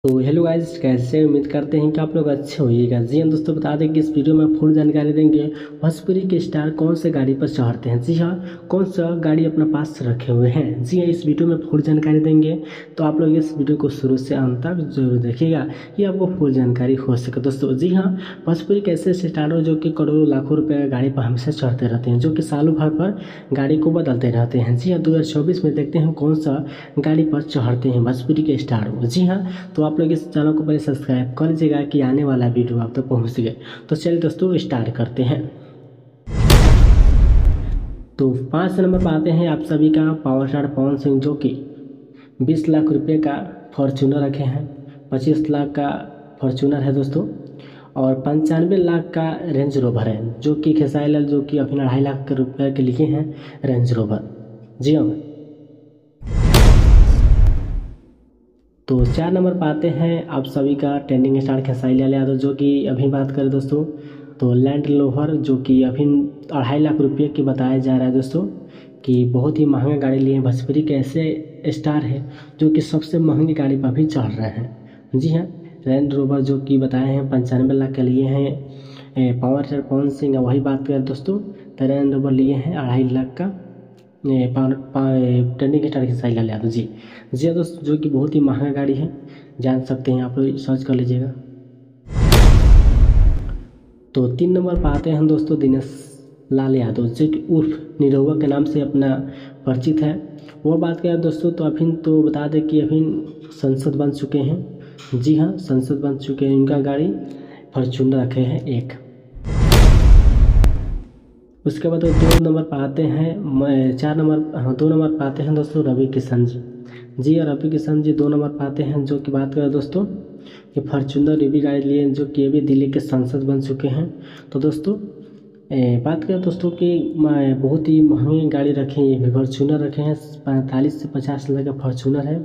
तो hello guys, कैसे उम्मीद करते हैं कि आप लोग अच्छे होइएगा। जी हाँ दोस्तों, बता दें कि इस वीडियो में फुल जानकारी देंगे भोजपुरी के स्टार कौन से गाड़ी पर चढ़ते हैं। जी हाँ, कौन सा गाड़ी अपना पास रखे हुए हैं। जी हाँ, इस वीडियो में फुल जानकारी देंगे, तो आप लोग इस वीडियो को शुरू से अंत तक जरूर देखिएगा कि आपको फुल जानकारी हो सके। दोस्तों जी हाँ, भोजपुरी के ऐसे स्टार जो कि करोड़ों लाखों रुपये गाड़ी पर हमेशा चढ़ते रहते हैं, जो कि सालों भर पर गाड़ी को बदलते रहते हैं। जी हाँ, 2024 में देखते हैं कौन सा गाड़ी पर चढ़ते हैं भोजपुरी के स्टार। जी हाँ, तो आप लोग इस चैनल को पहले सब्सक्राइब कर लीजिएगा कि आने वाला वीडियो आप तक पहुँच सके। तो चलिए दोस्तों, स्टार्ट करते हैं। तो 5 नंबर पर आते हैं आप सभी का पावर स्टार पवन सिंह, जो कि 20 लाख रुपए का फॉर्चूनर रखे हैं, 25 लाख का फॉर्चूनर है दोस्तों, और 95 लाख का रेंज रोवर है, जो कि खेसारी लाल जो कि अभी 2.5 लाख रुपये के लिए हैं रेंज रोवर। जी हाँ, तो 4 नंबर पर आते हैं आप सभी का ट्रेंडिंग स्टार खेसारी लाल यादव, जो कि अभी बात करें दोस्तों तो लैंड रोवर, जो कि अभी 2.5 लाख रुपये की बताया जा रहा है दोस्तों, कि बहुत ही महंगा गाड़ी लिए हैं। भोजपुरी के ऐसे स्टार है जो कि सबसे महंगी गाड़ी पर भी चढ़ रहे हैं। जी हाँ, लैंड रोवर जो कि बताए हैं 95 लाख के लिए हैं पावर स्टार पवन सिंह। वही बात करें दोस्तों तो लैंड रोवर लिए हैं 2.5 लाख का ट्रेंडिंग स्टार खेसारी लाल यादव। जी हाँ दोस्तों, जो कि बहुत ही महंगा गाड़ी है, जान सकते हैं आप लोग, सर्च कर लीजिएगा। तो 3 नंबर पर आते हैं दोस्तों दिनेश लाल यादव, जो कि उर्फ निरहुआ के नाम से अपना परिचित है। वो बात करें दोस्तों तो अभी तो बता दें कि अभी संसद बन चुके हैं। जी हाँ, संसद बन चुके हैं, उनका गाड़ी फॉर्चूनर रखे हैं एक। उसके बाद 2 नंबर पर आते हैं 4 नंबर, हाँ 2 नंबर पर आते हैं दोस्तों रवि किशन जी। जी हाँ, रवि किशन जी 2 नंबर पर आते हैं, जो कि बात करें दोस्तों कि फॉर्चूनर ईवी गाड़ी लिए, जो कि अभी दिल्ली के सांसद बन चुके हैं। तो दोस्तों बात करें दोस्तों कि बहुत ही महंगी गाड़ी रखे हैं, ये भी फॉर्चूनर रखे हैं, 45 से 50 लाख का फॉर्चूनर है।